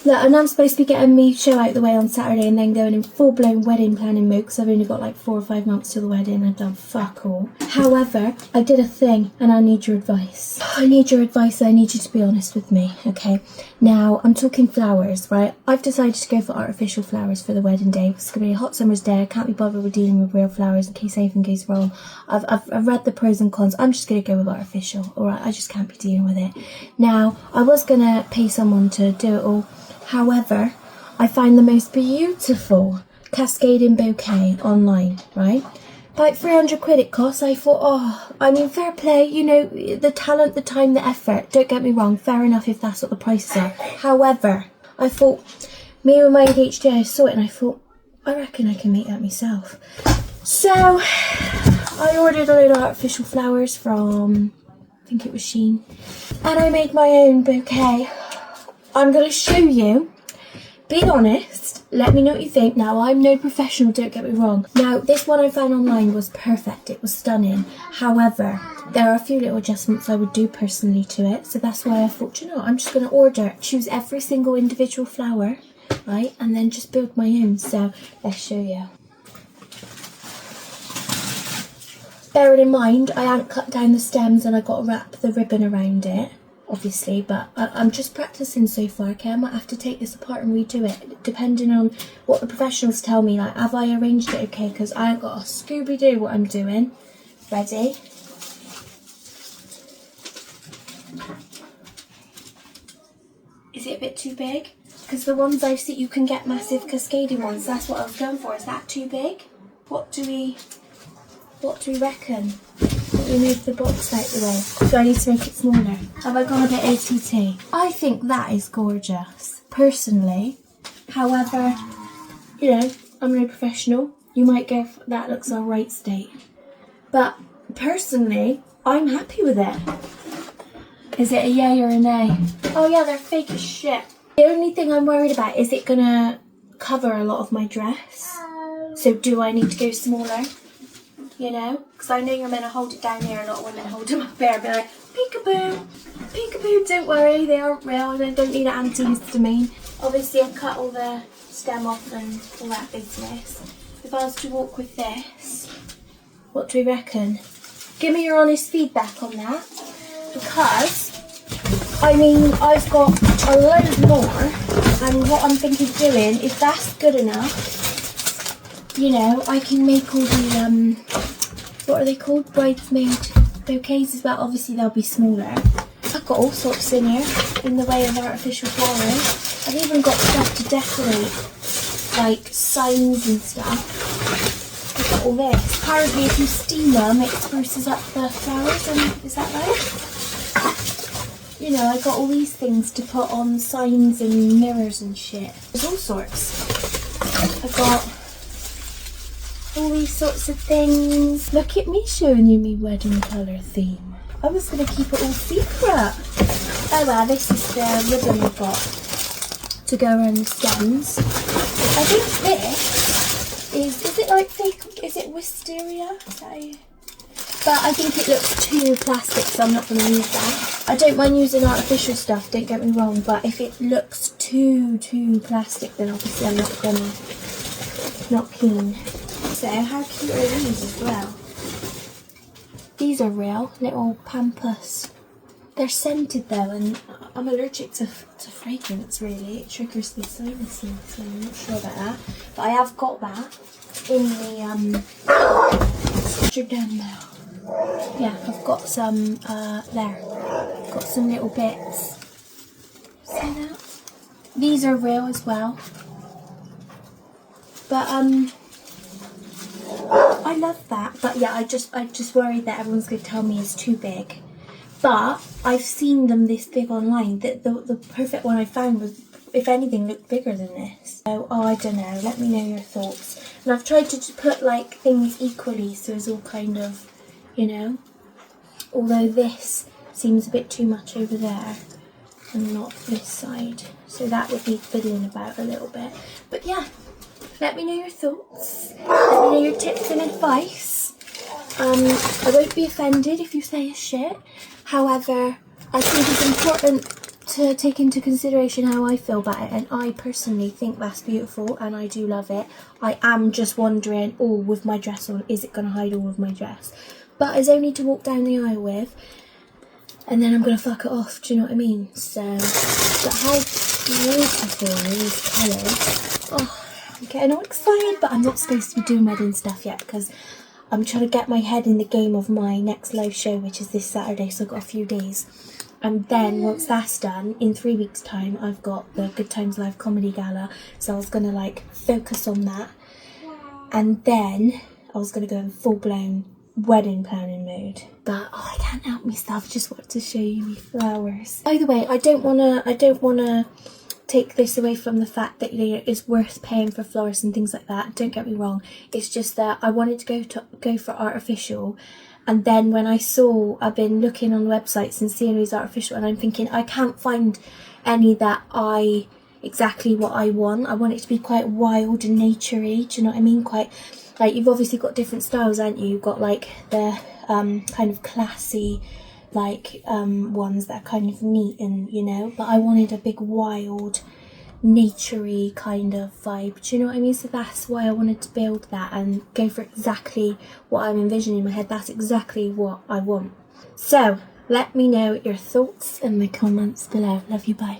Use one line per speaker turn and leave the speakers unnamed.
Look, and I'm supposed to be getting me show out the way on Saturday and then going in full-blown wedding planning mode because I've only got like 4 or 5 months till the wedding. I've done fuck all. However, I did a thing and I need your advice. I need your advice. I need you to be honest with me, okay? Now, I'm talking flowers, right? I've decided to go for artificial flowers for the wedding day. It's going to be a hot summer's day. I can't be bothered with dealing with real flowers in case anything goes wrong. I've read the pros and cons. I'm just going to go with artificial, all right? I just can't be dealing with it. Now, I was going to pay someone to do it all. However, I find the most beautiful cascading bouquet online, right? About 300 quid it costs. I thought, oh, I mean, fair play, you know, the talent, the time, the effort. Don't get me wrong, fair enough if that's what the prices are. However, I thought, me with my ADHD, I saw it and I thought, I reckon I can make that myself. So, I ordered a load of artificial flowers from, I think it was Shein, and I made my own bouquet. I'm going to show you. Be honest. Let me know what you think. Now, I'm no professional, don't get me wrong. Now, this one I found online was perfect. It was stunning. However, there are a few little adjustments I would do personally to it. So that's why I thought, you know what, I'm just going to order, choose every single individual flower, right? And then just build my own. So, let's show you. Bearing in mind, I hadn't cut down the stems and I got to wrap the ribbon around it. Obviously, but I'm just practicing so far, okay? I might have to take this apart and redo it, depending on what the professionals tell me. Like, have I arranged it okay? Because I ain't got a Scooby-Doo what I'm doing. Ready? Is it a bit too big? Because the ones I've seen, you can get massive cascading ones. That's what I was going for. Is that too big? What do we reckon? Let me move the box out the way. Do I need to make it smaller? Have I gone a bit ATT? I think that is gorgeous, personally. However, you know, I'm no professional. You might go, that looks alright state. But personally, I'm happy with it. Is it a yay or a nay? Oh yeah, they're fake as shit. The only thing I'm worried about is it gonna cover a lot of my dress. So do I need to go smaller? You know, because I know you're meant to hold it down here. A lot of women hold them up there and be like, peekaboo, peekaboo, don't worry, they aren't real, they don't need an antihistamine. Obviously I've cut all the stem off and all that business. If I was to walk with this, what do we reckon? Give me your honest feedback on that, because, I mean, I've got a load more, and what I'm thinking of doing, if that's good enough, you know, I can make all the, what are they called? Bridesmaid bouquets as well. Obviously, they'll be smaller. I've got all sorts in here in the way of artificial flowers. I've even got stuff to decorate, like signs and stuff. I've got all this. Apparently, if you steam them, it spruces up the flowers. And is that right? You know, I got all these things to put on signs and mirrors and shit. There's all sorts. I've got all these sorts of things. Look at me showing you my wedding colour theme. I was going to keep it all secret. Oh well, this is the ribbon we've got to go around the stems. I think this is it like fake, is it wisteria? Is that a, but I think it looks too plastic, so I'm not going to use that. I don't mind using artificial stuff, don't get me wrong, but if it looks too plastic, then obviously I'm not keen. So how cute are these as well? These are real, little pampas. They're scented though, and I'm allergic to fragrance really. It triggers the sinuses, so I'm not sure about that. But I have got that in the Amsterdam now. Yeah, I've got some there. Got some little bits. See that? These are real as well. But I love that, but yeah, I just worried that everyone's going to tell me it's too big. But I've seen them this big online. The perfect one I found was, if anything, looked bigger than this. So, oh, I don't know. Let me know your thoughts. And I've tried to put like things equally, so it's all kind of, you know. Although this seems a bit too much over there and not this side, so that would be fiddling about a little bit. But yeah. Let me know your thoughts. Let me know your tips and advice. I won't be offended if you say a shit. However, I think it's important to take into consideration how I feel about it, and I personally think that's beautiful and I do love it. I am just wondering, oh, with my dress on, is it going to hide all of my dress? But it's only to walk down the aisle with, and then I'm going to fuck it off, do you know what I mean? So, but how beautiful are these colours. Oh, I'm getting all excited, but I'm not supposed to be doing wedding stuff yet because I'm trying to get my head in the game of my next live show, which is this Saturday, so I've got a few days. And then once that's done, in 3 weeks' time, I've got the Good Times Live Comedy Gala. So I was going to like focus on that. And then I was going to go in full-blown wedding planning mode. But oh, I can't help myself. Just wanted to show you my flowers. By the way, I don't wanna take this away from the fact that, you know, it's worth paying for florists and things like that. Don't get me wrong. It's just that I wanted to go for artificial. And then when I've been looking on websites and seeing these artificial, and I'm thinking I can't find any that exactly what I want. I want it to be quite wild and naturey, do you know what I mean? Quite, like, you've obviously got different styles, haven't you? You've got like the kind of classy, like ones that are kind of neat and, you know, but I wanted a big wild, naturey kind of vibe, do you know what I mean? So that's why I wanted to build that and go for exactly what I'm envisioning in my head. That's exactly what I want. So let me know your thoughts in the comments below. Love you, bye.